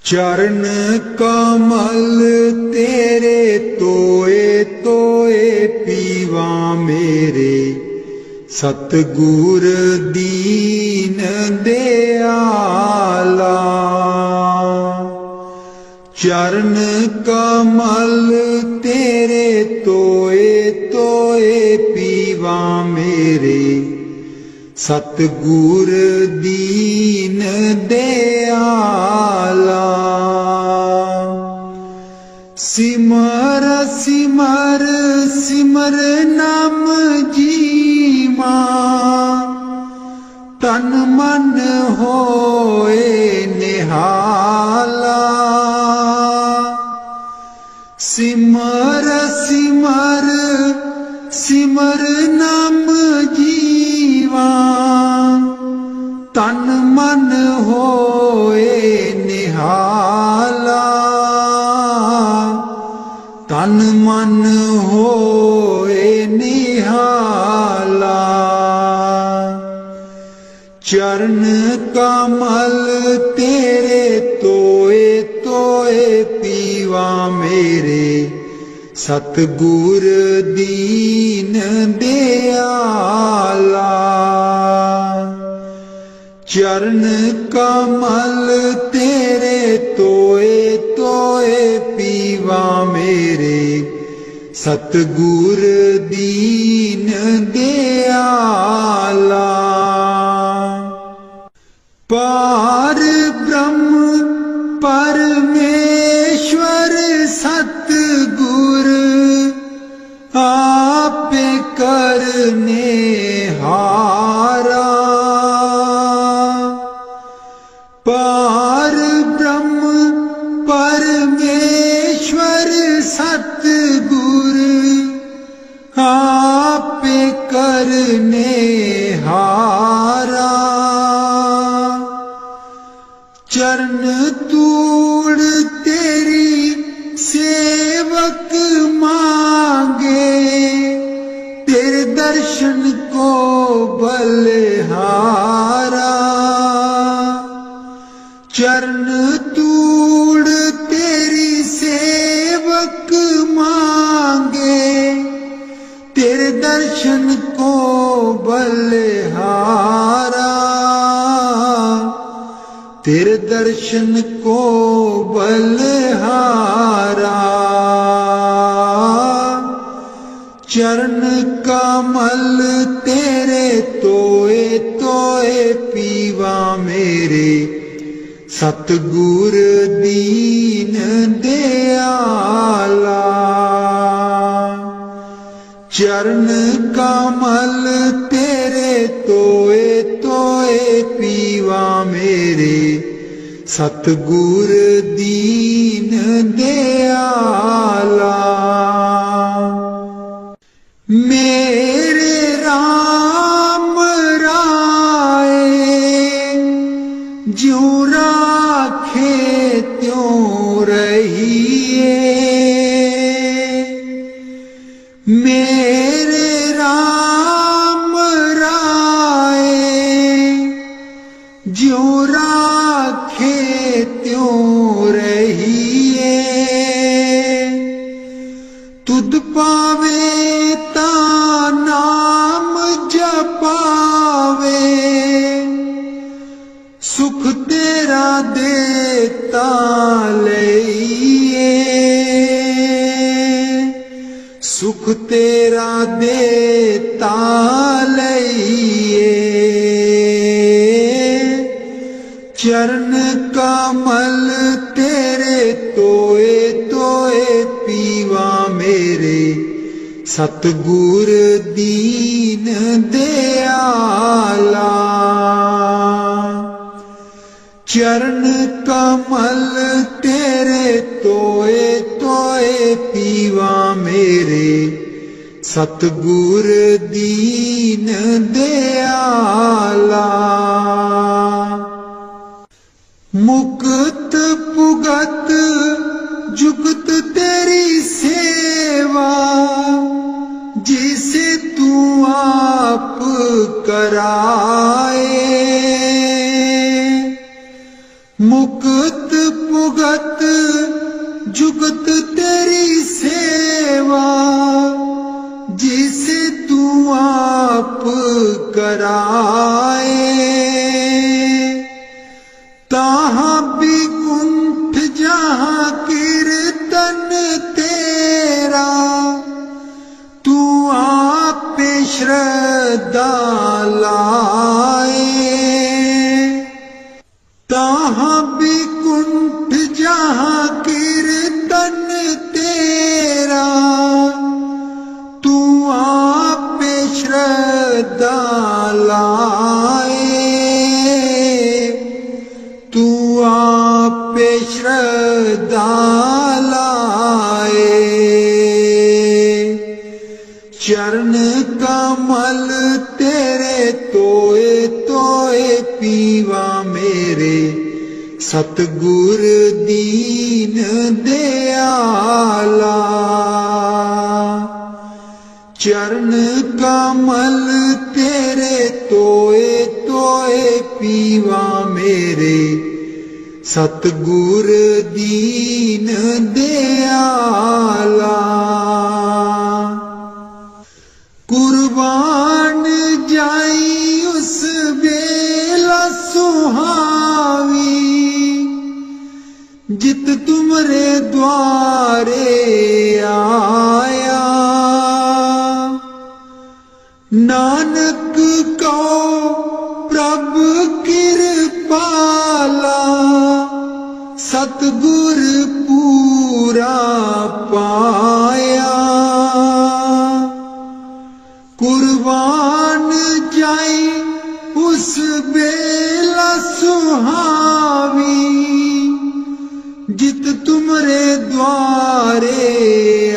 चरण कमल तेरे तोए तोए पीवा मेरे, सतगुर दीन दयाला। चरण कमल तेरे तोए तोए पीवा मेरे, सतगुर दीन दयाला। सिमर सिमर सिमर नाम जीवा, तन मन होए निहाला। सिमर सिमर सिमर नाम जीवा, तन मन होए निहाला। तन मन होए निहाला। चरण कमल तेरे तोए तोए पीवा मेरे, सतगुर दीन दयाला। चरण कमल तेरे तोए तोए पीवा मेरे, सतगुर दीन दयाला। पार ब्रह्म परमेश्वर सतगुर, आपे करने हारा। पार ब्रह्म परमेश्वर सतगुर, आपे करने हारा। चरण तूड़ तेरी सेवक मांगे, तेरे दर्शन को बलिहारा। चरण तूड़ तेरी सेवक मांगे, तेरे दर्शन को बलिहारा। तेरे दर्शन को बलिहारा। चरण कमल तेरे तोए तोए पीवा मेरे, सतगुर दीन दयाला। चरण कमल तेरे तोए तोए पीवा मेरे, सतगुर दीन दयाला। मेरे राम राय ज्यों राखे त्यों रहिए। मेरे राम राय ज्यों राखे त्यों रहिए। तुध पावे ता नाम जपावे, सुख तेरा देता लइए। सुख तेरा देता लइए। चरण कमल तेरे तोए तोए पीवा मेरे, सतगुर दीन दयाला। चरण कमल तेरे तोए तोए पीवा मेरे, सतगुर दीन दयाला। मुक्त पुगत जुगत तेरी सेवा, जिसे तू आप कराए। मुक्त पुगत जुगत तेरी सेवा, जिसे तू आप कराए। ताहाँ भी कुंठ जहाँ कीर्तन तेरा, तू आप श्रद्धा लाए। ताहाँ भी कुंठ जहाँ कीर्तन तेरा, तू आप श्रद्धा लाए। तू आप श्रद्धा लाए। चरण कमल तेरे तोए तोए पीवा मेरे, सतगुर दीन दयाला। चरण कमल तेरे तोए तोए पीवा मेरे, सतगुर दीन दयाला। कुर्बान जाई उस बेला सुहावी, जित तुमरे द्वारे आया। नानक को प्रभु कृपाला, सतगुर पूरा पाया। कुर्बान जाई उस बेला सुहावी, जित तुमरे द्वारे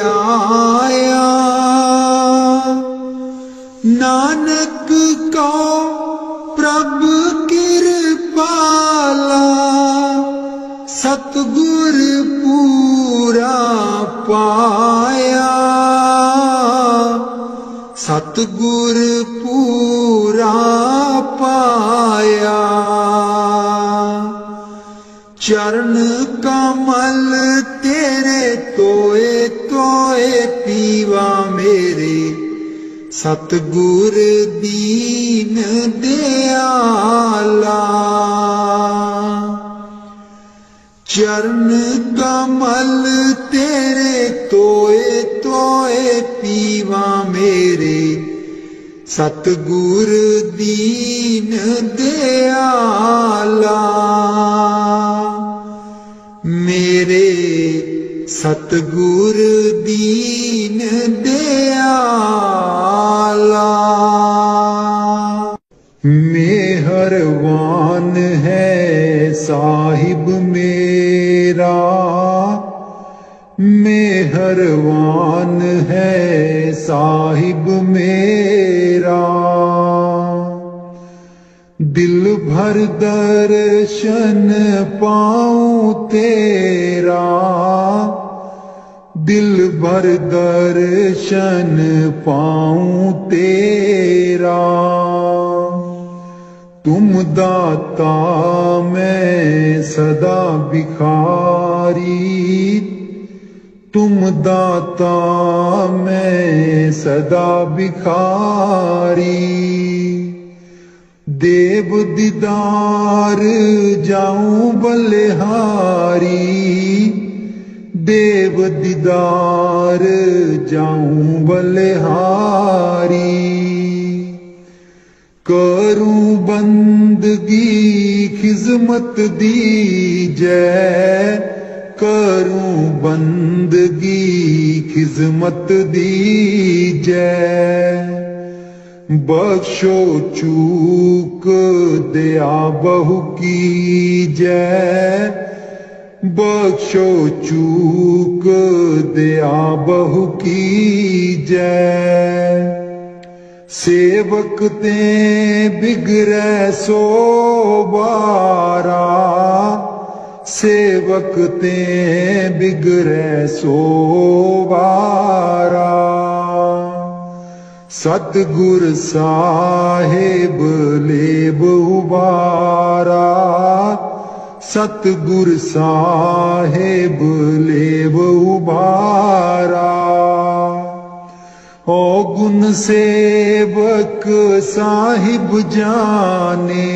आया। नानक को प्रभु कृपाला, सतगुर पूरा पाया। सतगुर पूरा पाया। चरण कमल तेरे तोए तोए पीवा मेरे, सतगुर दीन दयाला। चरण कमल तेरे तोए तोए पीवा मेरे, सतगुर दीन दयाला। मेरे सतगुर दीन दयाला। मेहरबान है साहिब मेरा, मेहरबान है साहिब मेरा। दिल भर दर्शन पाऊं तेरा, दिल भर दर्शन पाऊं तेरा। तुम दाता मैं सदा भिखारी, तुम दाता मैं सदा भिखारी। देव दीदार जाऊं बलिहारी, देव दीदार जाऊं बलिहारी। करूं बंदगी खिजमत दीजै, करूं बंदगी खिजमत दीजै। बख्शो चूक दया बहु कीजै, बख्शो चूक दया बहु कीजै। सेवक ते बिगड़ै सो बारा, सेवक ते बिगड़ै सो बारा। सतगुर साहिब लेब उबारा, सतगुर साहेब लेव उबारा। ओ गुण सेवक साहिब जाने,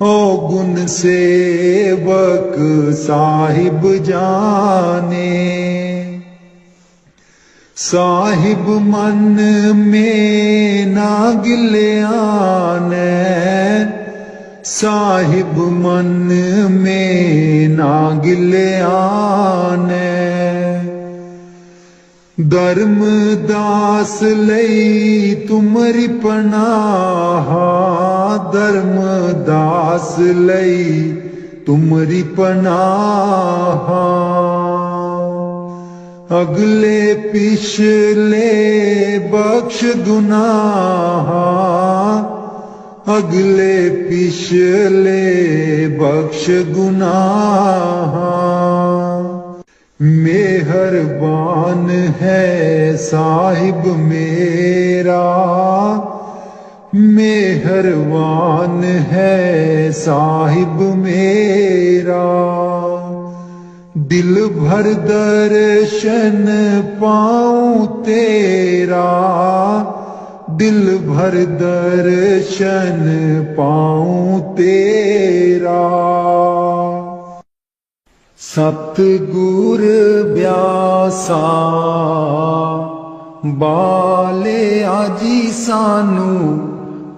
ओ गुण सेवक साहिब जाने। साहिब मन में ना गिल्याने, साहिब मन में ना गिल्याने। धर्मदास लई तुमरी पनाह, धर्मदास लई तुमरी पनाह। अगले पिछले बख्श गुनाह, अगले पिछले बख्श गुनाह। मेहरबान है साहिब मेरा, मेहरबान है साहिब मेरा। दिल भर दर्शन पाऊं तेरा, दिल भर दर्शन पाऊं तेरा। सतगुर ब्यासा बाले आजी सानू,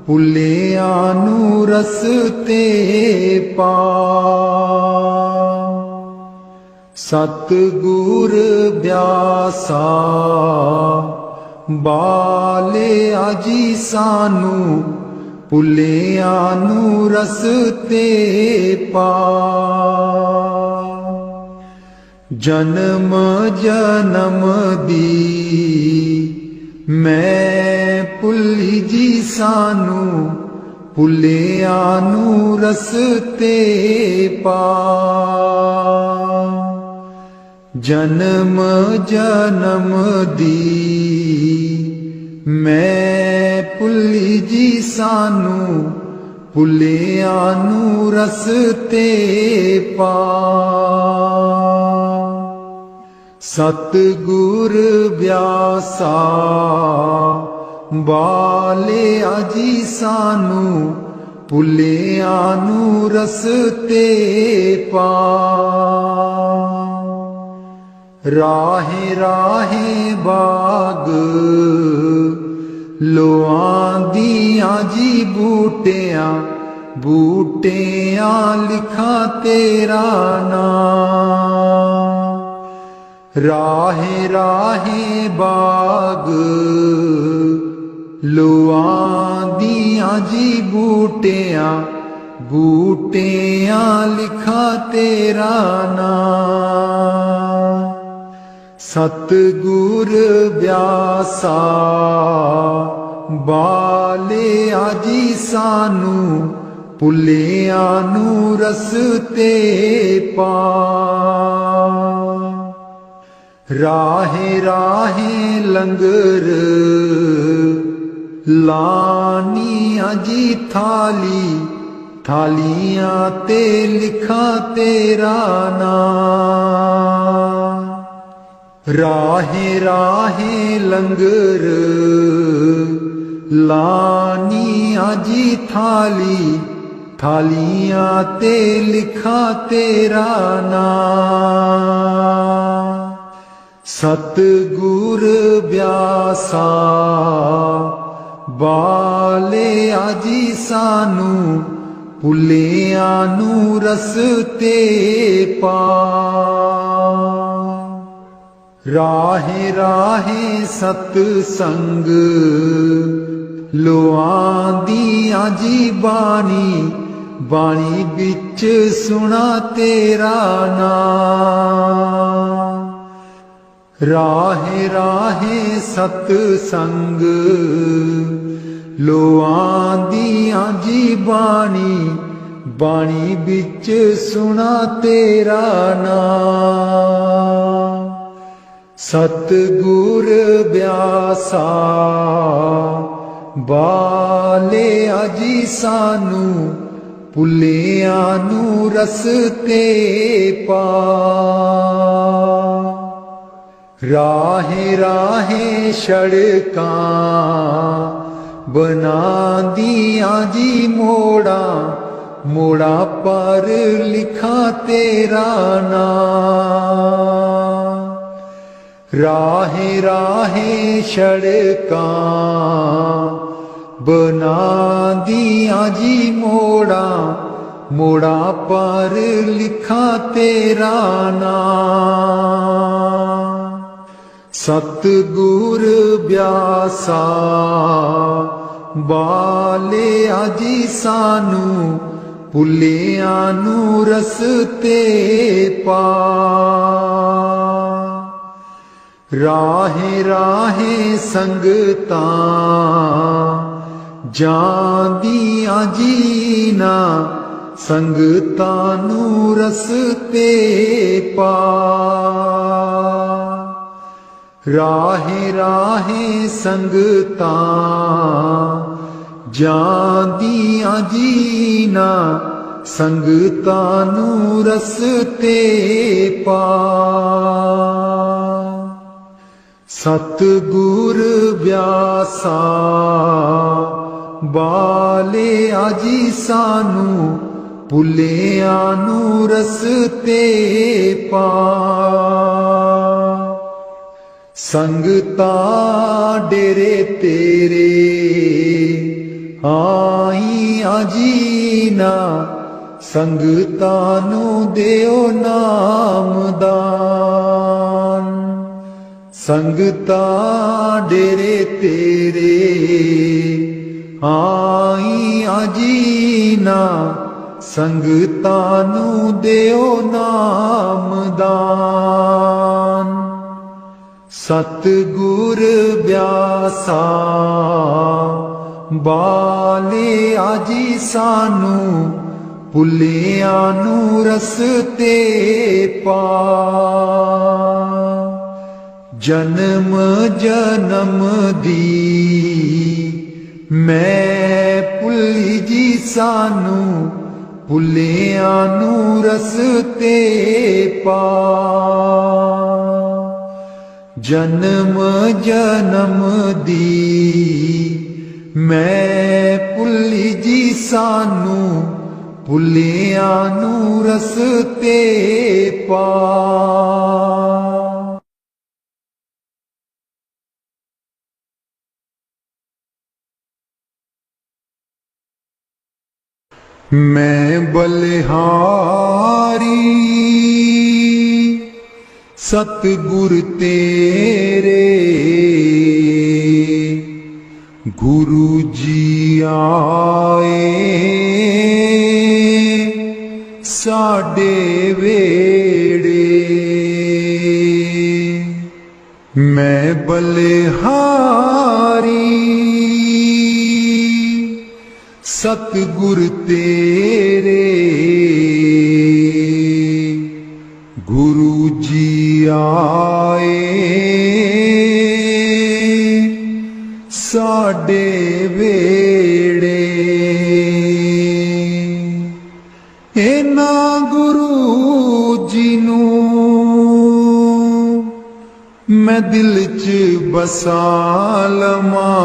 भुलिया नू रस्ते पा। सतगुर ब्यासा बाले आजी सानू, भुलिया नू रस्ते पा। जन्म जन्म दी मैं भुली जी सानू, भुलिया नू रस्ते पा। जन्म जन्म दी मैं भुली जी सानू, भुलिया नू रस्ते पा। सतगुर ब्यासा बाले आजी सानू, भुलिया नू रस्ते पा। राहे राहे बाग लोआंदियां जी बूटियां, बूटियां लिखा तेरा नाम। राहे राहे बाग लोआंदियां जी बूटियां, बूटियां लिखा तेरा नाम। सतगुर ब्यासा बाले आजी सानू, भुलिया नू रस्ते पा। राहे राहे लंगर लानी आजी थाली, थालियां ते लिखा तेरा नाम। राहे राहे लंगर लानी आजी थाली, थालियां ते लिखा तेरा नाम। सतगुर ब्यासा बाले आजी सानू, भुलिया नू रस्ते पा। राहे राहे सतसंग लोआंदियां जी बाणी, बाणी बिच सुना तेरा नाम। राहे राहे सतसंग लोआंदियां जी बाणी, बाणी बिच सुना तेरा नाम। सतगुर ब्यासा बाले आजी सानू, ਭੁੱਲਿਆਂ ਨੂੰ ਰਸਤੇ ਪਾ। ਰਾਹੇ ਰਾਹੇ ਸੜਕਾਂ ਬਣਾਂਦੀਆਂ ਜੀ ਮੋੜਾਂ, ਮੋੜਾਂ ਪਰ ਲਿਖਾਂ ਤੇਰਾ ਨਾਂ। ਰਾਹੇ ਰਾਹੇ ਸੜਕਾਂ ਬਣਾਂਦੀਆਂ ਜੀ ਮੋੜਾਂ, ਮੋੜਾਂ ਪਰ ਲਿਖਾਂ ਤੇਰਾ ਨਾਂ। ਸਤਿਗੁਰ ਬਿਆਸਾ ਬਾਲਿਆ ਜੀ ਸਾਨੂੰ, ਭੁੱਲਿਆਂ ਨੂੰ ਰਸਤੇ ਪਾ। ਰਾਹੇ ਰਾਹੇ ਸੰਗਤਾਂ ਜਾਂਦੀਆਂ ਜੀ ਨਾ, ਸੰਗਤਾਂ ਨੂੰ ਰਸਤੇ ਪਾ। ਰਾਹੇ ਰਾਹੇ ਸੰਗਤਾਂ ਜਾਂਦੀਆਂ ਜੀ ਨਾ, ਸੰਗਤਾਂ ਨੂੰ ਰਸਤੇ ਪਾ। ਸਤਿਗੁਰ ਬਿਆਸਾ ਬਾਲਿਆ ਜੀ ਸਾਨੂੰ, ਭੁੱਲਿਆਂ ਨੂੰ ਰਸਤੇ ਪਾ। ਸੰਗਤਾਂ ਡੇਰੇ ਤੇਰੇ ਆਈਆਂ ਜੀ ਨਾ, ਸੰਗਤਾਂ ਨੂੰ ਦਿਓ ਨਾਮਦਾਨ। ਸੰਗਤਾਂ ਡੇਰੇ ਤੇਰੇ ਆਈਆਂ ਜੀ ਨਾ, ਸੰਗਤਾਂ ਨੂੰ ਦਿਓ ਨਾਮਦਾਨ। ਸਤਿਗੁਰ ਬਿਆਸਾ ਬਾਲਿਆ ਜੀ ਸਾਨੂੰ, ਭੁੱਲਿਆਂ ਨੂੰ ਰਸਤੇ ਪਾ। ਜਨਮ ਜਨਮ ਦੀ ਮੈਂ ਭੁੱਲੀ ਜੀ ਸਾਨੂੰ, ਭੁੱਲਿਆਂ ਨੂੰ ਰਸਤੇ ਪਾ। ਜਨਮ ਜਨਮ ਦੀ ਮੈਂ ਭੁੱਲੀ ਜੀ ਸਾਨੂੰ, ਭੁੱਲਿਆਂ ਨੂੰ ਰਸਤੇ ਪਾ। ਮੈਂ ਬਲਿਹਾਰੀ ਸਤਿਗੁਰ ਤੇਰੇ, ਗੁਰੂ ਜੀ ਆਏ ਸਾਡੇ ਵੇੜੇ। ਮੈਂ ਬਲਿਹਾਰੀ ਸਤਿਗੁਰ ਤੇਰੇ, ਗੁਰੂ ਜੀ ਆਏ ਸਾਡੇ ਵੇੜੇ। ਇਹਨਾਂ ਗੁਰੂ ਜੀ ਨੂੰ ਮੈਂ ਦਿਲ 'ਚ ਬਸਾ ਲਵਾਂ,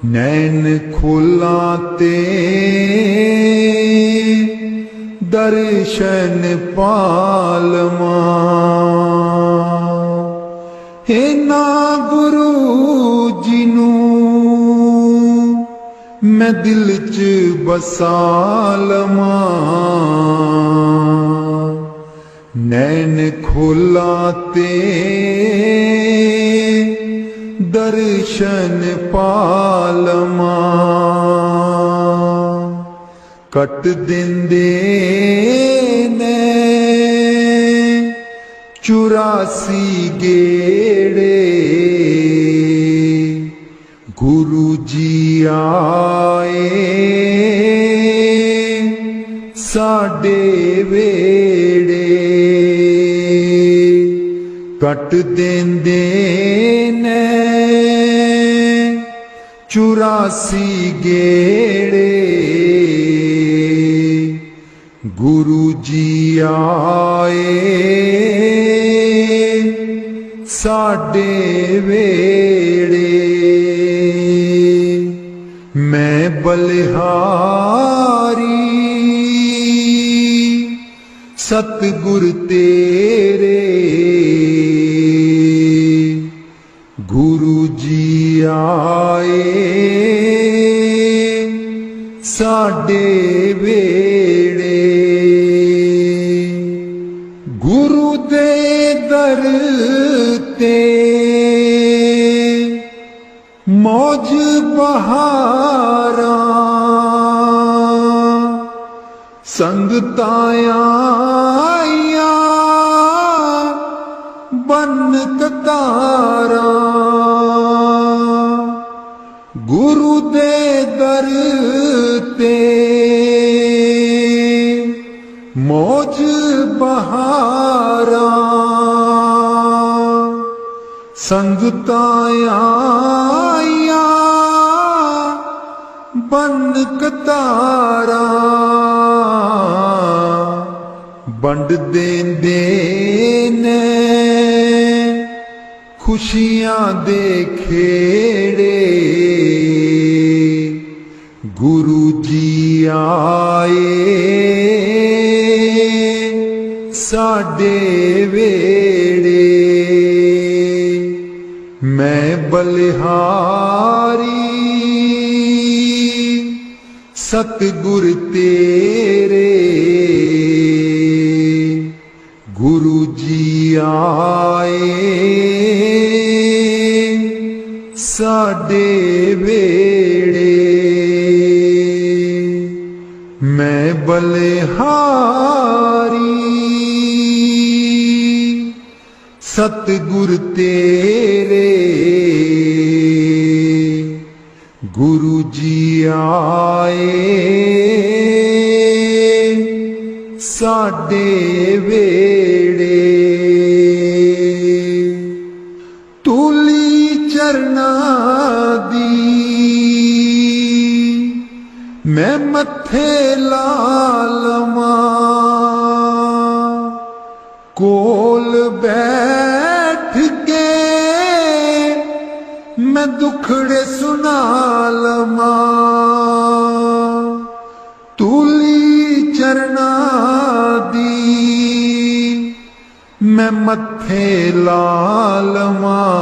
ਨੈਣ ਖੋਲਾਂ ਤੇ ਦਰਸ਼ਨ ਪਾ ਲਵਾਂ। ਇਹਨਾਂ ਗੁਰੂ ਜੀ ਨੂੰ ਮੈਂ ਦਿਲ 'ਚ ਬਸਾ ਲਵਾਂ, ਨੈਣ ਖੋਲਾਂ ਤੇ ਦਰਸ਼ਨ ਪਾ ਲਵਾਂ। ਕੱਟ ਦਿੰਦੇ ਨੇ 84 ਗੇੜੇ, ਗੁਰੂ ਜੀ ਆਏ ਸਾਡੇ ਵੇੜੇ। ਕੱਟ ਦਿੰਦੇ ਨੇ 84 गेड़े गुरु जी आए साडे वेड़े। मैं बलिहारी सतगुर तेरे गुरु जी आए साडे वेड़े। गुरु दे दर ते मौज बहारा संगतां आईयां बन कतारा। गुरु दे दर ते मौज बहारा संगतां आईयां बन कतारा। बंड देंदे ने खुशियां दे खेड़े गुरु जी आए साडे वेड़े। मैं बलिहारी सतगुर तेरे गुरु जी आए साडे वेड़े। मैं बलिहारी सतगुर तेरे गुरु जी आए साडे वेड़े। तूली चरना दी मैं मथे ला लवां कोल बैठ के मैं दुखड़े सुना लवां। तूली चरना दी मैं मथे ला लवां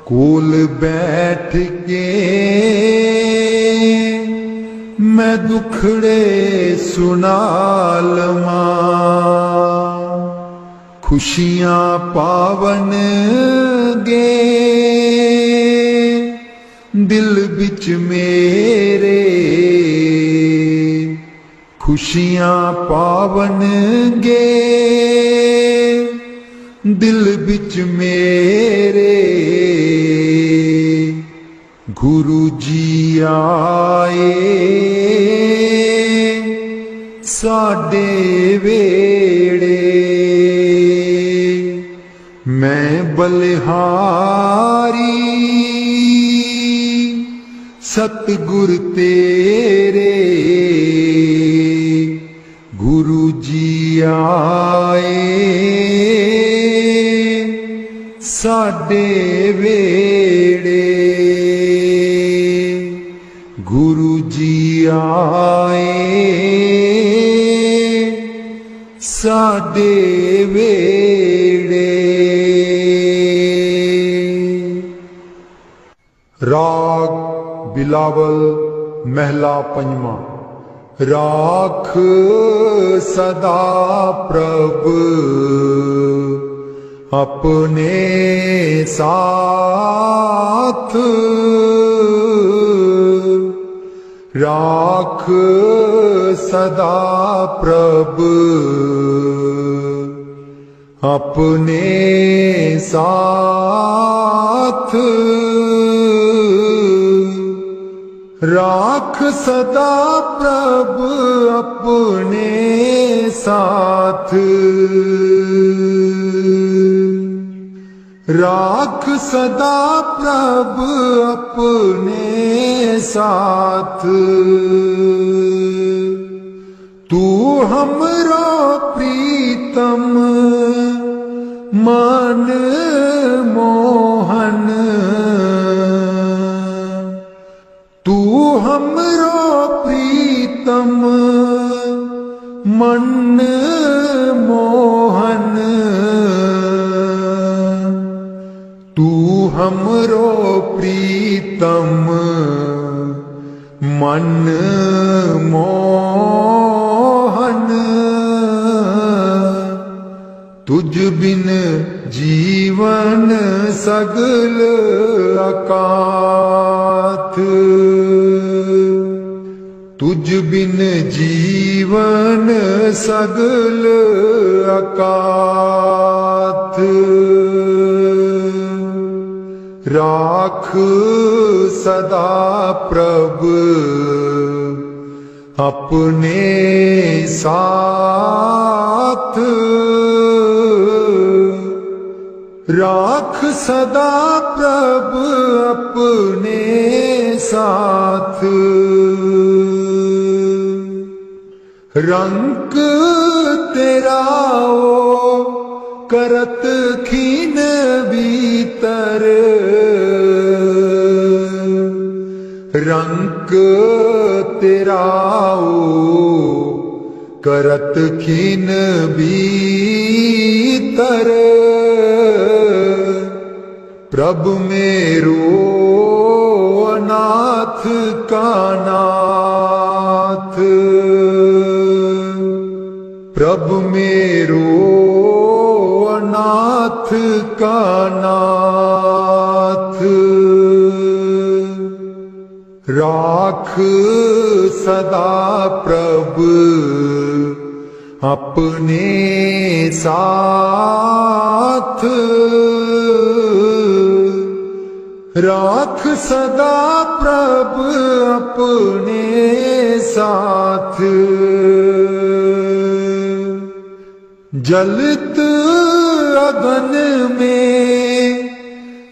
कोल बैठ के मैं दुखड़े सुना लवां। खुशियां पावन गे दिल बिच मेरे खुशियां पावन गे दिल बिच मेरे गुरु जी आए साडे वेड़े। मैं बलिहारी सतगुर तेरे गुरु जी आए साडे वेड़े। गुरु जी आए साडे वेड़े। राग बिलावल महला पंजवा। राख सदा प्रभ अपने साथ राख सदा प्रभ अपने साथ राख सदा प्रभ अपने साथ राख सदा प्रभु अपने साथ। तू हमरो प्रीतम मन मोहन, तू हमरो प्रीतम मन मोहन, तू हमरो प्रीतम मन मोहन। तुझ बिन जीवन सगल अकाथ, तुझ बिन जीवन सगल अकाथ। राख सदा प्रभु अपने साथ। राख सदा प्रभु अपने साथ। रंग तेरा ओ करत खीन भीतर, रंग तेरा ओ करत खीन भीतर। प्रभु मेरो अनाथ का नाथ, प्रभु मेरो अनाथ का नाथ। राख सदा प्रभु अपने साथ। राख सदा प्रभु अपने साथ। जलत अगन में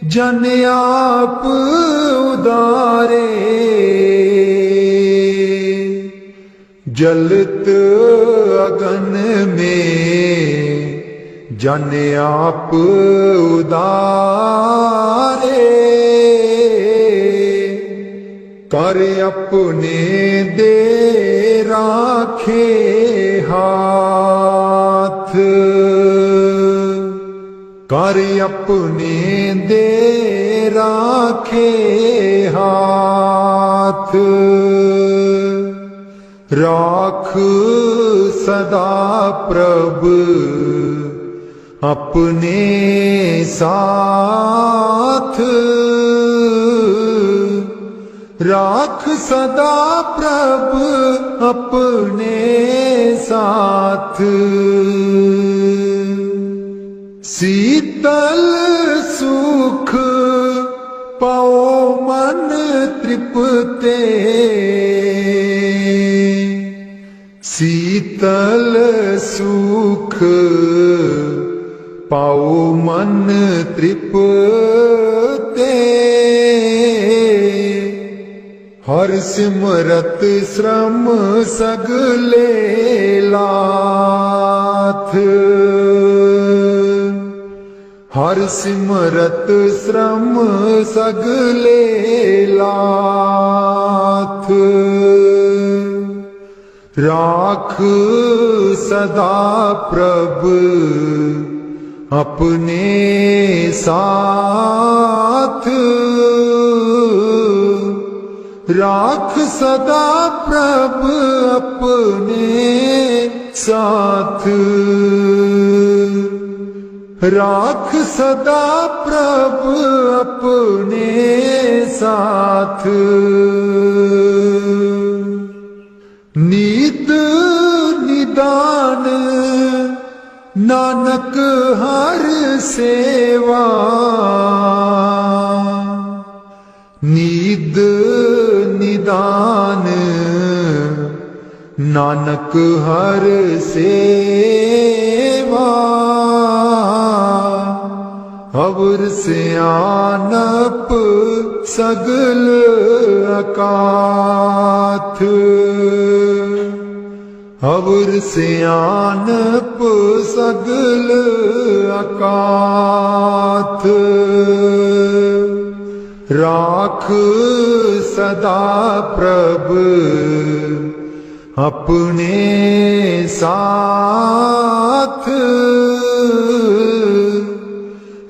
जन आप उदारे, जलत अगन में जन आप उदारे। कर अपने दे राखे हाथ, कर अपने दे राखे हाथ। राख सदा प्रभु अपने साथ। राख सदा प्रभु अपने साथ। शीतल सुख पाओ मन तृप्ते, शीतल सुख पाओ मन तृप्ते। हर सिमरत श्रम सगले लाथ, हर सिमरत श्रम सगले लाथ। राख सदा प्रभु अपने साथ। राख सदा प्रभु अपने साथ। राख सदा प्रभु अपने साथ। नीत निदान नानक हर सेवा, नीद निदान नानक हर सेवा। अवर सियानप सगल अकाथ, अवर सियानप सगल अकाथ। राख सदा प्रभ अपने साथ,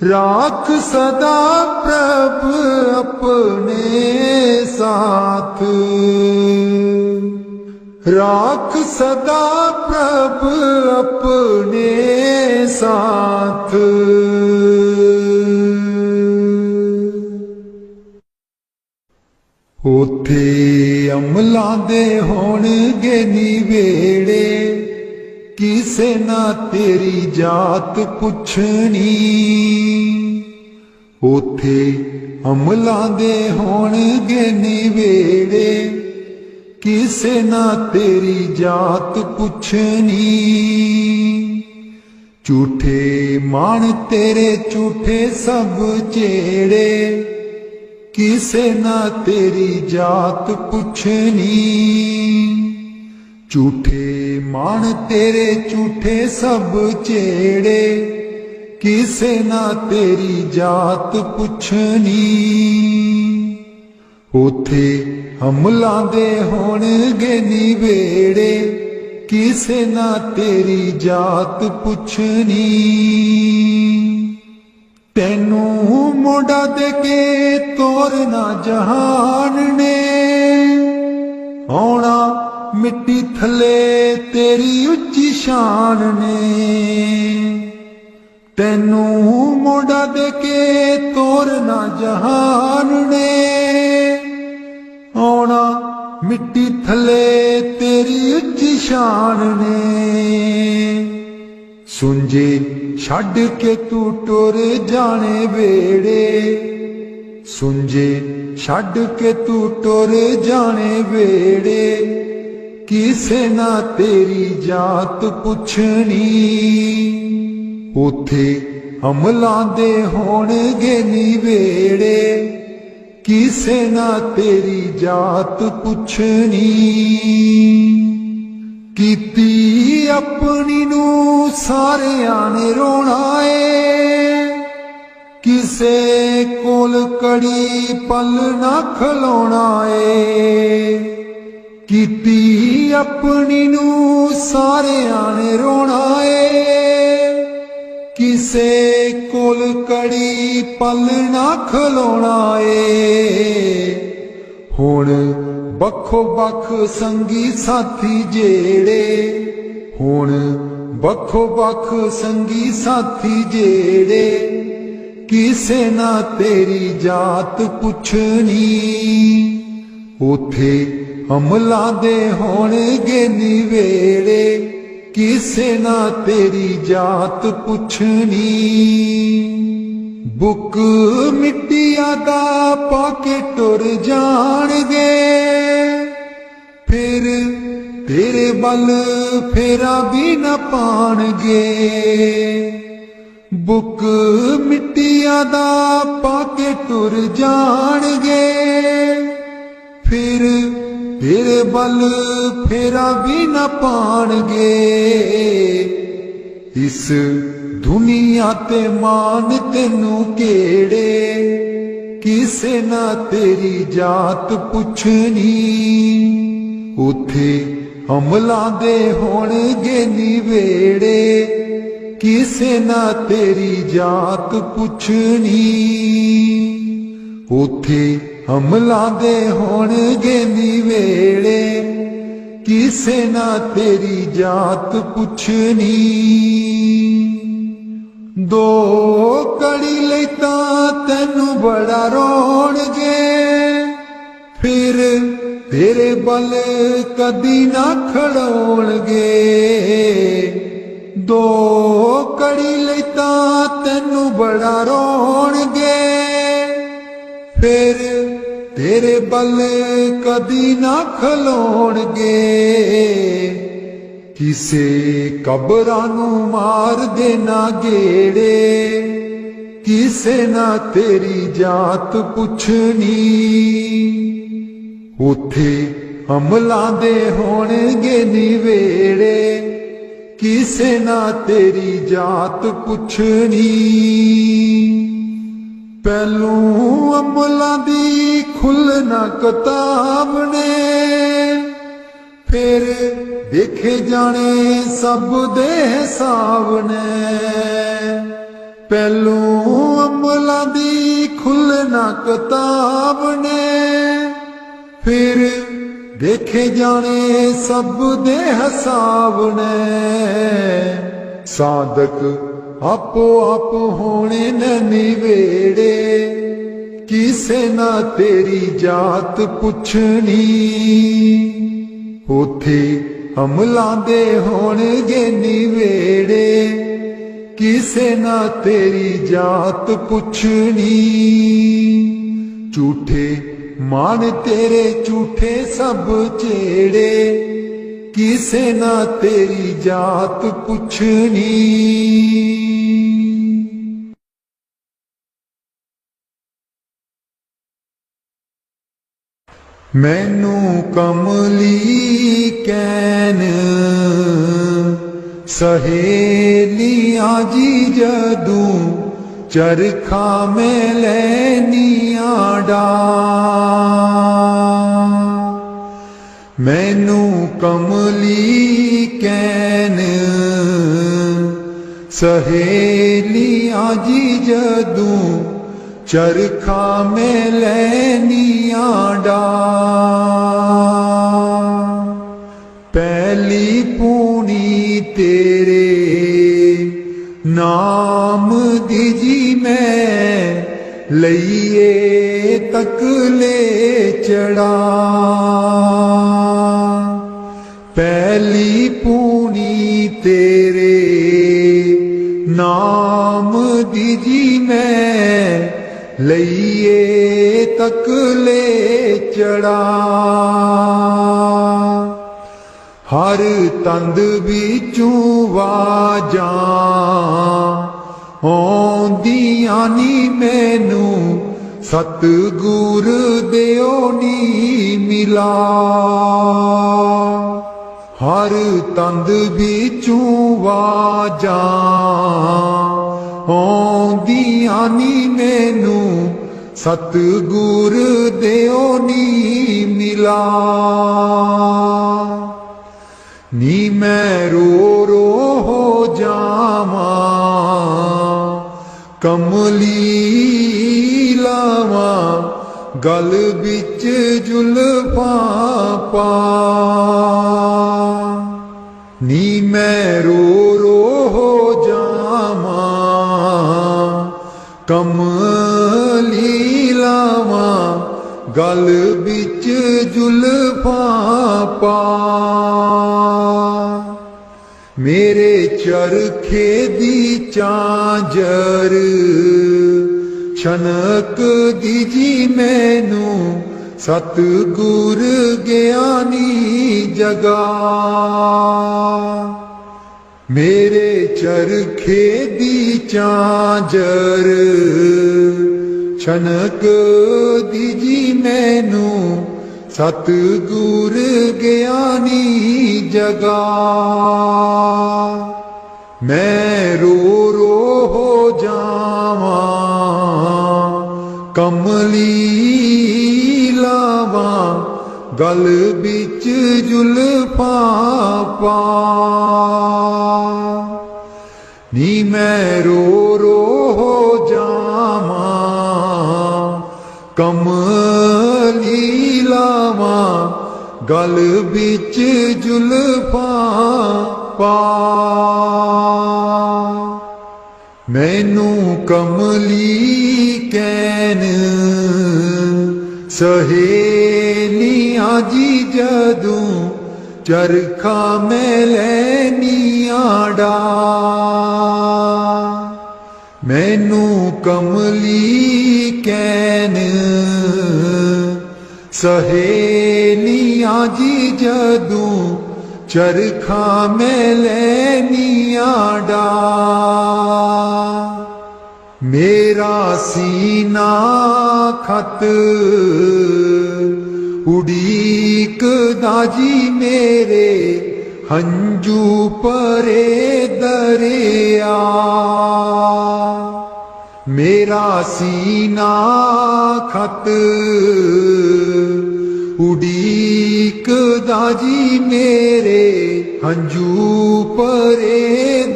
राख सदा प्रभ अपने साथ, राख सदा प्रभ अपने साथ। उथे अमलां दे होणगे निवेड़े, किसे ना तेरी जात पुछनी। उथे अमलां दे होणगे निवेड़े, किसे ना तेरी जात पुछनी। झूठे मान तेरे झूठे सब चेड़े, किसे ना तेरी जात पुछनी। झूठे मान तेरे झूठे सब चेड़े, किसे ना तेरी जात पुछनी। उथे अमलां दे होणगे निवेड़े, किसे ना तेरी जात पुछनी। तेनू मोड़ा दे के तोरना जहान ने, आउणा मिट्टी थले तेरी उच्ची शान ने। तेनू मोड़ा दे के तोरना जहान ने, आउणा मिट्टी थले तेरी उच्ची शान ने। सुंजे छड़ के तू टुर जाने वेड़े, सुंजे छड़ के तू टुर जाने वेड़े, किसे ना तेरी जात पुछनी। उथे अमलां दे होणगे निवेड़े, किसे ना तेरी जात पुछनी। कीती अपनी नू सारियां ने रोना है, किसे कोल कड़ी पल ना खलोना है। कीती अपनी नू सारियां ने रोना है, किसे कोल कड़ी पल ना खलोना है। हुण बखो बख संगी साथी जेड़े, हुण बखो बख संगी साथी जेड़े, किसे ना तेरी जात पुछनी। उथे अमलां दे होणगे निवेड़े, किसे ना तेरी जात पुछनी। बुक मिट्टिया दा पाके टुर जाणगे, फिर तेरे बल फेरा भी न पाणगे। बुक मिट्टिया दा पाके टुर जाणगे, फिर तेरे बल फेरा भी न पाणगे। इस दुनिया ते मान तेनू केड़े, किसे ना तेरी जात पुछनी। उथे अमलां दे होणगे निवेड़े, किसे ना तेरी जात पुछनी। उथे अमलां दे होणगे निवेड़े, किसे ना तेरी जात पुछनी। दो कड़ी लई तां तैनू बड़ा रोणगे, फिर तेरे बल कदी ना खड़ोणगे। दो कड़ी लई तां तैनू बड़ा रोणगे, फिर तेरे बल कदी ना खलोणगे। किसे कबरां नू मार देना गेड़े, किसे ना तेरी जात पुछनी। उथे अमलां दे होणगे निवेड़े, किसे ना तेरी जात पुछनी। पहलू अमलां दी खुलना किताब ने, फिर देखे जाने सब दे हिसाब ने। पहलू अमलां दी खुलना किताब ने, फिर देखे जाने सब दे हिसाब ने। साधक आपो आप होने न निवेड़े, किसे ना तेरी जात पुछनी। उथे अमलां दे होणगे निवेड़े, किसे ना तेरी जात पुछनी। झूठे मान तेरे झूठे सब चेड़े, किसे ना तेरी जात पुछनी। मैनू कमली कैन सहेलियां जी जदूं, चरखा में लैनियां डा। मैनू कमली कैन सहेलियां जी जदूं, चरखा में लैनियां डा। पहली पूनी तेरे नाम दी जी मैं, लइए तक ले चढ़ा। पहली पूनी तेरे नाम दी जी मैं, लइए तक ले चढ़ा। हर तंद बिचूं वाजां आउंदियां नी मैनू, सतगुर देओ नी मिला। हर तंद बिचूं वाजां आउंदियां नी मैनू, सतगुर देओ नी मिला। नी मैं रो रो हो जावां, कमली लावां गल बिच जुल्फां पा। नी मैं रो रो हो जावां, कमली लावां गल बिच जुल्फां पा। मेरे चरखे दी चांजर छनक दी जी मैनू, सतगुर ज्ञानी जगा। मेरे चरखे दी चांजर छनक दी जी मैनू, सतगुर ज्ञानी जगा। मैं रो रो हो जावां, कमली लावां गल बिच जुल्फां पा। नी मैं रो रो हो जावां, कमली लावां गल बिच जुल्फां पा। मैनू कमली कैन सहेलियां जी जदूं, चरखा में लैनियां डा। मैनू कमली कैन सहेलियां जी जदूं, चरखा में लैनियां डा। मेरा सीना खत उड़ीक दाजी मेरे हंजू परे दरिया। मेरा सीना खत उड़ीक दाजी मेरे हंजू परे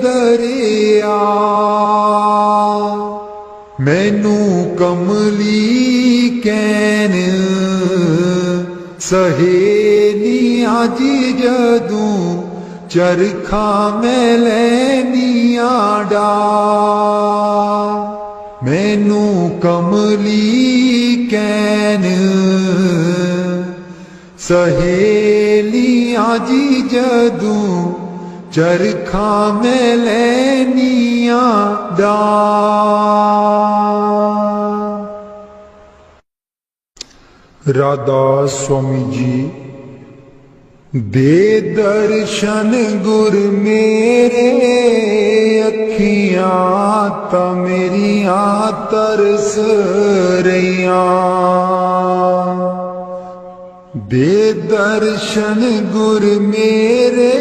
दरिया। मैनू कमली कैन सहेली आजी जदूं चरखा मैं लैनिया डा। मैनू कमली कैन सहेली आजी जदूं चरखा मैं लैनिया डा। राधा स्वामी जी दे दर्शन गुर मेरे अखियां ता मेरियां तरस रहियां। दे दर्शन गुर मेरे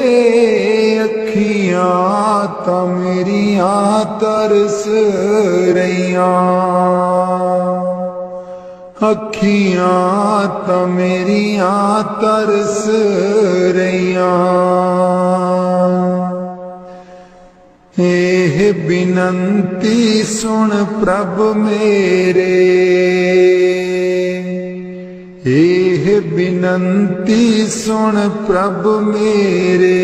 अखियां ता मेरियां तरस रहियां। अखियां ता मेरियां तरस रहियां। एह बिनंती सुन प्रभ मेरे। एह बिनंती सुन प्रभ मेरे।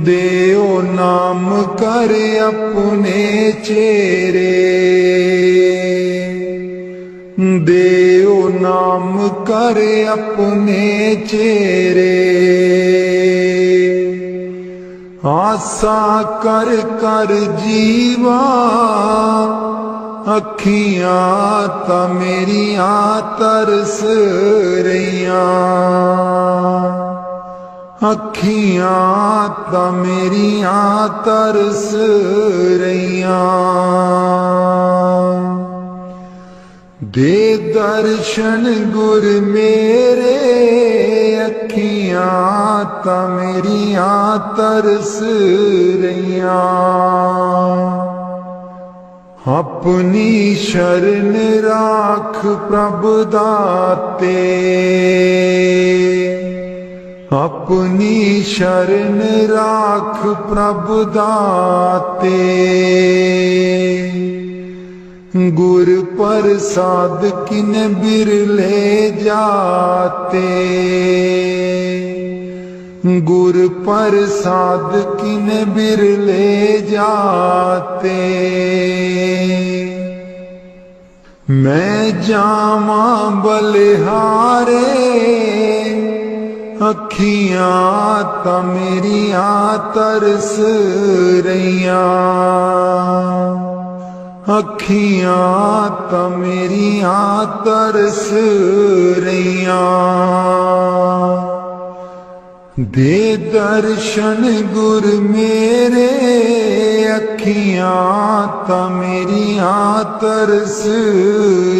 देओ नाम कर अपने चेरे। देओ नाम कर अपने चेरे। आसा कर कर जीवा अखियां ता मेरियां तरस रहियां। अखियां ता मेरियां तरस रहियां। दे दर्शन गुर मेरे अखियां ता मेरियां तरस रहियां। अपनी शरण राख प्रभ दाते। अपनी शरण राख प्रभ दाते। गुर प्रसाद किन बिरले जाते। गुर प्रसाद किन बिरले जाते। मैं जावा बलिहारे अखियां ता मेरियां तरस रहियां। अखियां ता मेरियां तरस रहियां। दे दर्शन गुर मेरे अखियां ता मेरियां तरस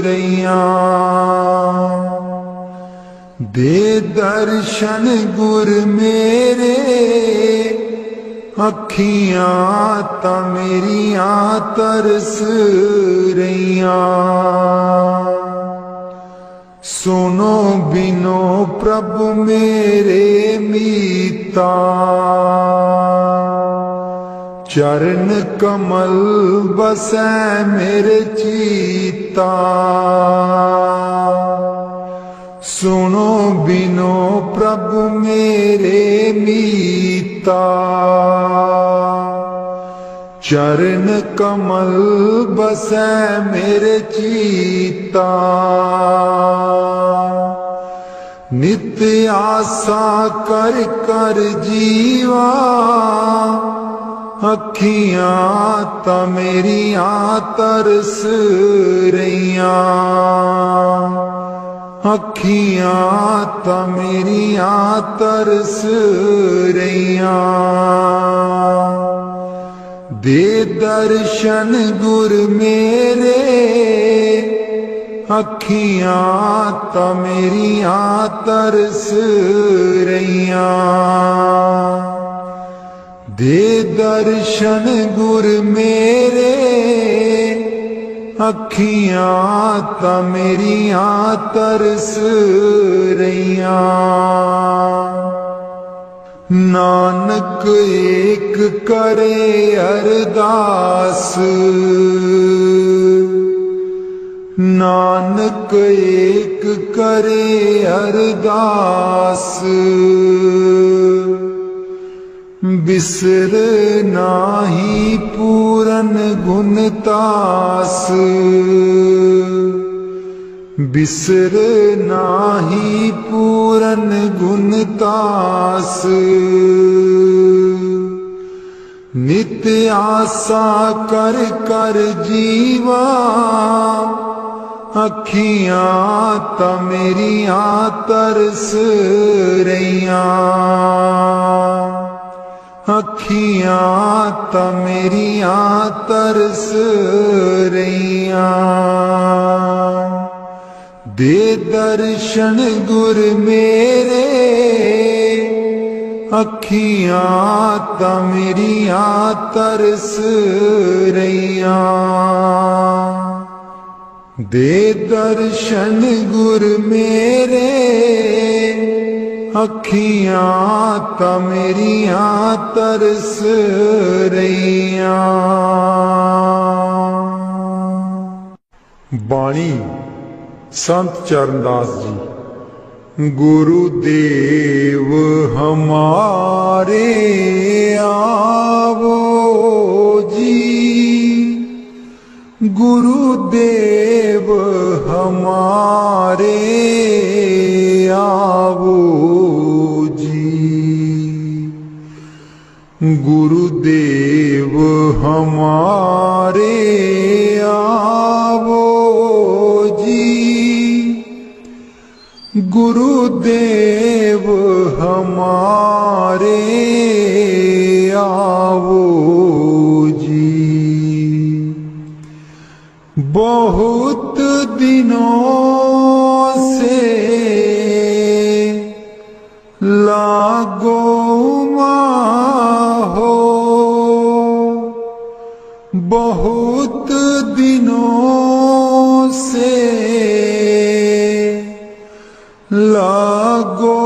रहियां। दे दर्शन गुर मेरे अखियां ता मेरियां तरस रहियां। सुनो बिनो प्रभु मेरे मीता। चरण कमल बसै मेरे चीता। सुनो बिनो प्रभु मेरे मीता। चरण कमल बसै मेरे चीता। नित्य आसा कर कर जीवा अखियां ता मेरियां तरस रहियां। अखियां ता मेरियां तरस रहियां। दे दर्शन गुर मेरे, अखियां ता मेरियां तरस रहियां। दे दर्शन गुर मेरे, अखियां ता मेरियां तरस रहियां। नानक एक करे अरदास, नानक एक करे अरदास। बिसर नाही पूरन गुण तास, बिसर नाही पूरन गुण तास। नित्य आसा कर कर जीवा, अखियां ता मेरियां तरस रहियां। अखियां ता मेरियां तरस रहियां। दे दर्शन गुर मेरे, अखियां ता मेरियां तरस रहियां। दे दर्शन गुर मेरे, अखियां ता मेरियां तरस रहियां। बाणी संत चरणदास जी। गुरुदेव हमारे आवो जी, गुरुदेव हमारे आवो जी। गुरुदेव हमारे आवो जी, गुरुदेव हमारे आवो जी। बहुत दिनों से लागो हो, बहुत दिनों से लागो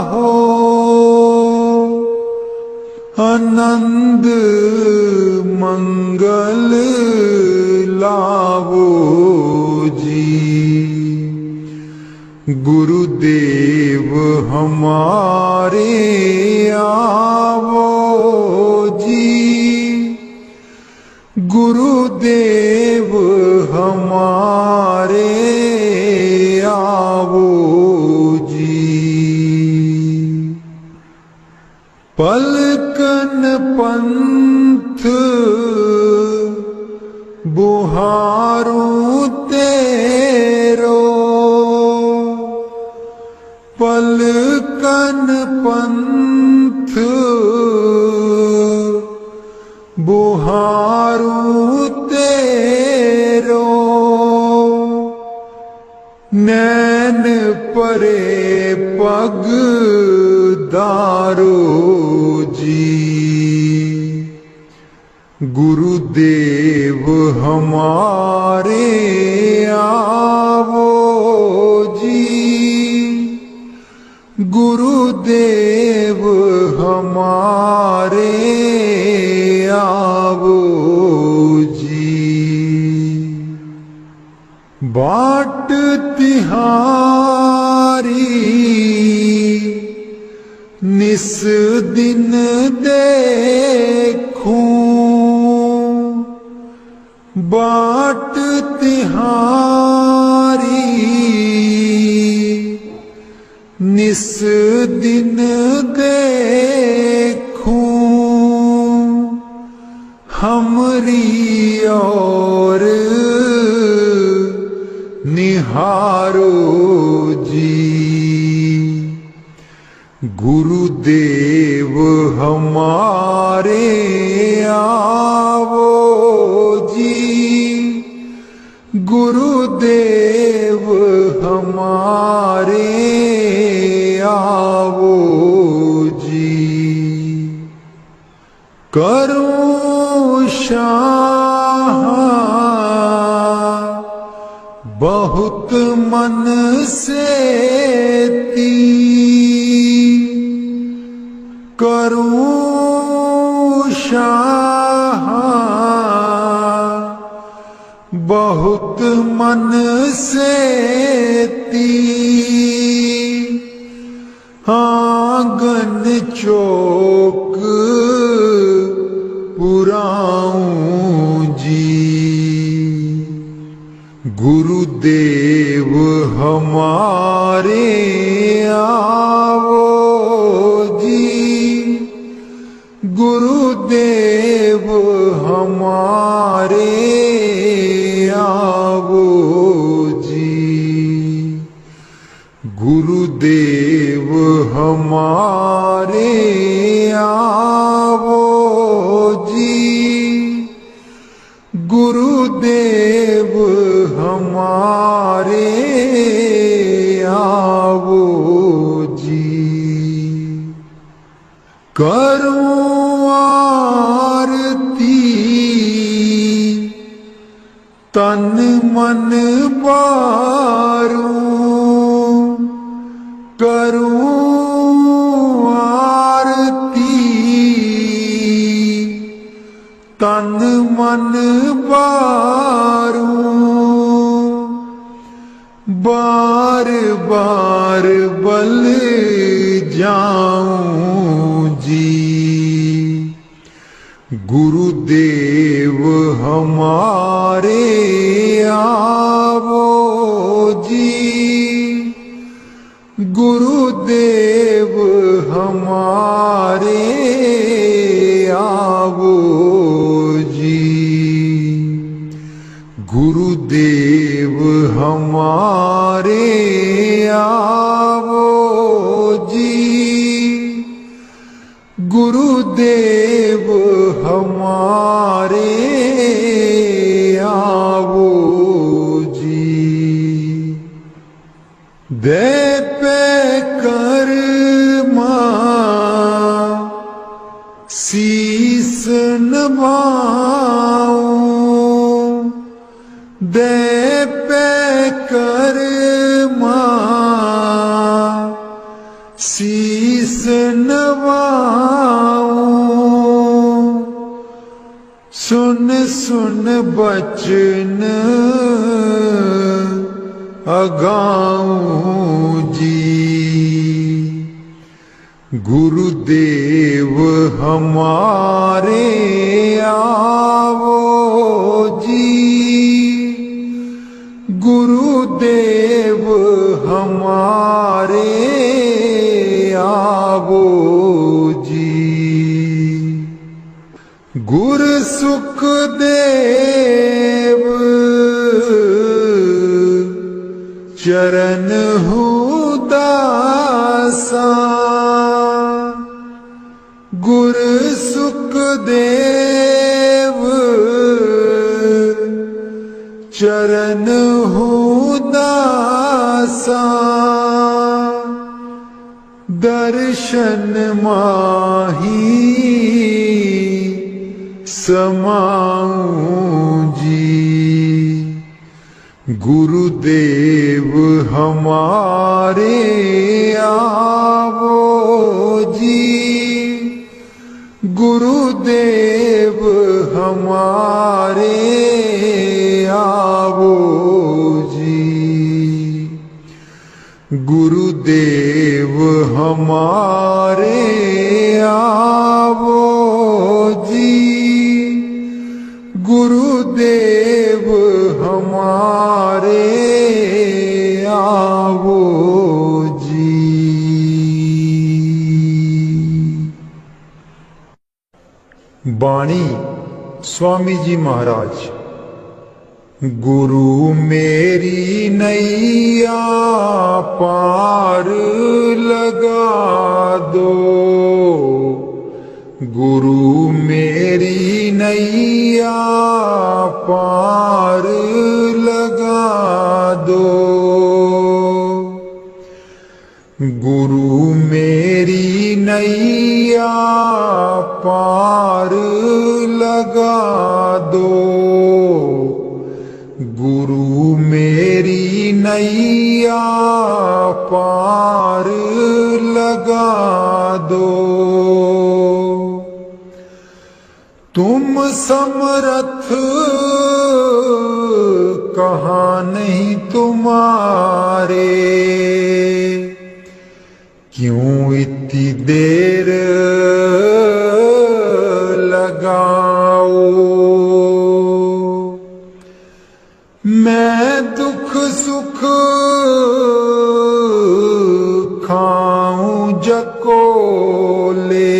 हो। आनंद मंगल लावो जी। गुरुदेव हमारे आवो जी, गुरुदेव हमारे आवो जी। पलकन पंथ बुहारूं तेरो, पलकन पंथ बुहारूं तेरो। नैन परे पग दारो जी। गुरुदेव हमारे आवो जी, गुरुदेव हमारे आवो जी। बाट तिहारी निस दिन देखूं, बाट तिहारी निस दिन देखूं। हमरी और निहारो जी। गुरुदेव हमारे बहुत मन से ती करूं शाह, बहुत मन से ती आंगन चौक पुराऊं जी। गुरुदेव हमारे आवो जी, गुरुदेव हमारे आवो जी, गुरुदेव हमारे आवो जी, गुरुदेव हमारे आवो जी। करूं आरती तन मन बारूं, करूं आरती तन मन बारूं, बार बार बल जाऊं जी। गुरुदेव हमारे आवो जी, गुरुदेव हमारे आवो जी, गुरुदेव हमारे आवो जी, गुरुदेव हमारे आवो जी। दे पे कर्मा शीस नभाऊं, दे पे कर्मा शीस नभाऊं, सुन सुन बचन अगाऊं जी। गुरुदेव हमारे आवो जी, गुरुदेव हमारे आवो जी। गुर सुखदेव चरण हूँ दासा, गुर सुखदेव चरण हूँ दासा, दर्शन माही समाऊं जी। गुरुदेव हमारे आवो जी, गुरुदेव हमारे आवो जी, गुरुदेव हमारे आवो जी, गुरुदेव हमारे आवो जी। बाणी स्वामी जी महाराज। गुरु मेरी नैया पार लगा दो, गुरु मेरी नैया पार लगा दो, गुरु मेरी नैया पार लगा दो, गुरु मेरी नैया पार लगा दो। तुम समर्थ कहाँ नहीं तुम्हारे, क्यों इतनी देर लगाओ। मैं दुख सुख खाऊं जकोले,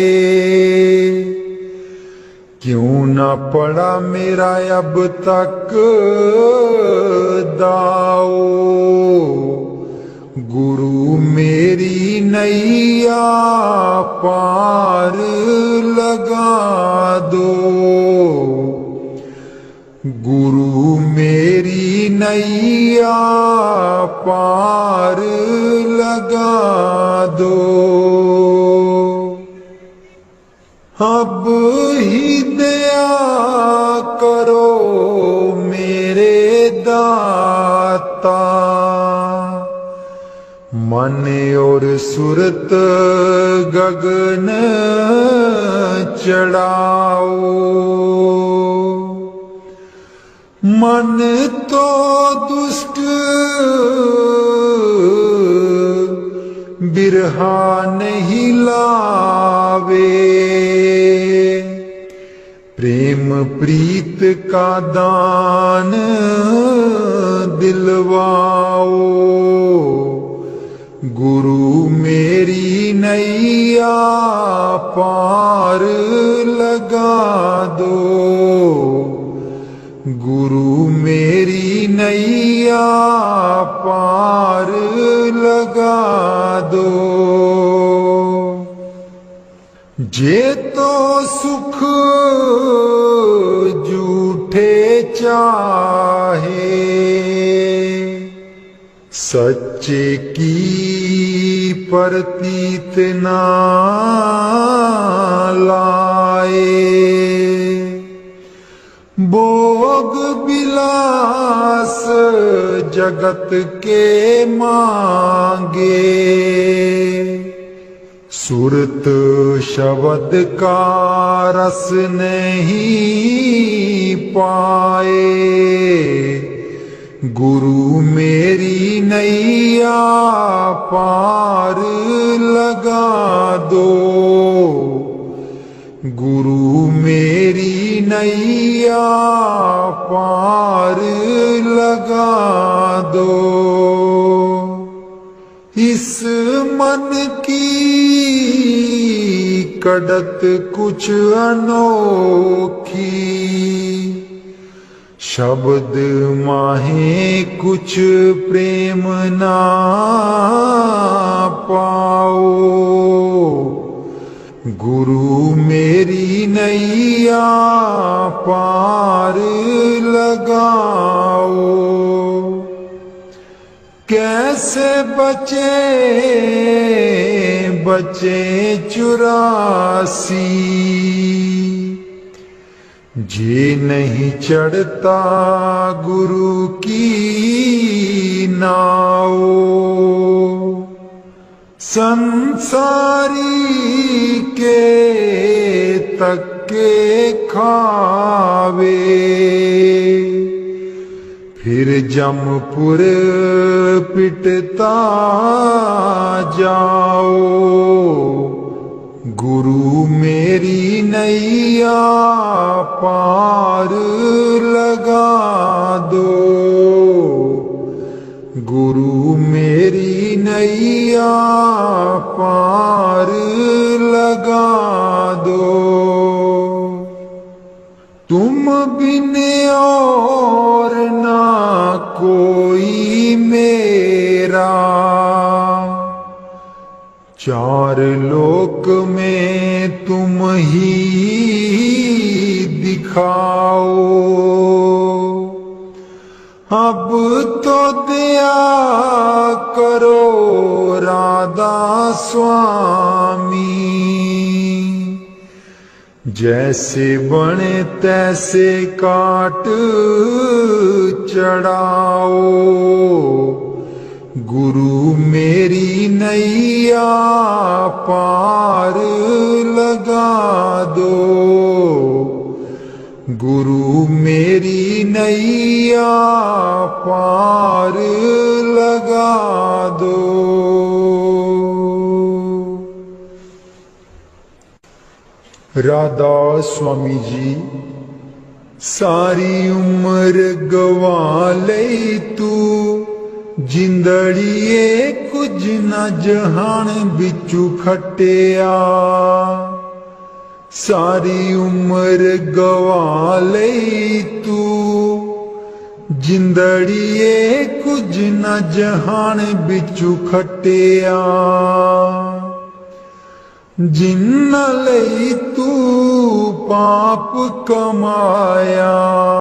क्यों ना पड़ा मेरा अब तक दाओ। गुरु मेरी नैया पार लगा दो। गुरु मेरी नैया पार लगा दो। अब ही दया करो मेरे दाता, मन और सुरत गगन चढ़ाओ। मन तो दुष्ट बिरहा नहीं लावे, प्रेम प्रीत का दान दिलवाओ। गुरु मेरी नैया पार लगा दो। गुरु मेरी नैया पार लगा दो। जे तो सुख झूठे चाहे, सच्चे की प्रतीत ना लाए। भोग विलास जगत के मांगे, सुरत शब्द का रस नहीं पाए। गुरु मेरी नैया पार लगा दो। गुरु मेरी नैया पार लगा दो। इस मन की कड़त कुछ अनोखी, शब्द माहे कुछ प्रेम ना पाओ। गुरु मेरी नैया पार लगाओ। कैसे बचे बचे 84, जे नहीं चढ़ता गुरु की नाव। संसारी के तक्के खावे, फिर जमपुर पिटता जाओ। गुरु मेरी नैया पार लगा दो। गुरु मेरी नैया पार लगा दो। तुम बिन और ना कोई मेरा, चार लोक में तुम ही दिखाओ। अब तो दया करो राधा स्वामी, जैसे बने तैसे काट चढ़ाओ। गुरु मेरी नैया पार लगा दो, गुरु मेरी नैया पार लगा दो। राधा स्वामी जी सारी उम्र गवा लई तू, जिंदड़िए कुछ न जहान बिचू खटिया। सारी उम्र गवा लई तू, जिंदड़िए कुछ न जहान बिचू खटिया। जिन्ना लई तू पाप कमाया।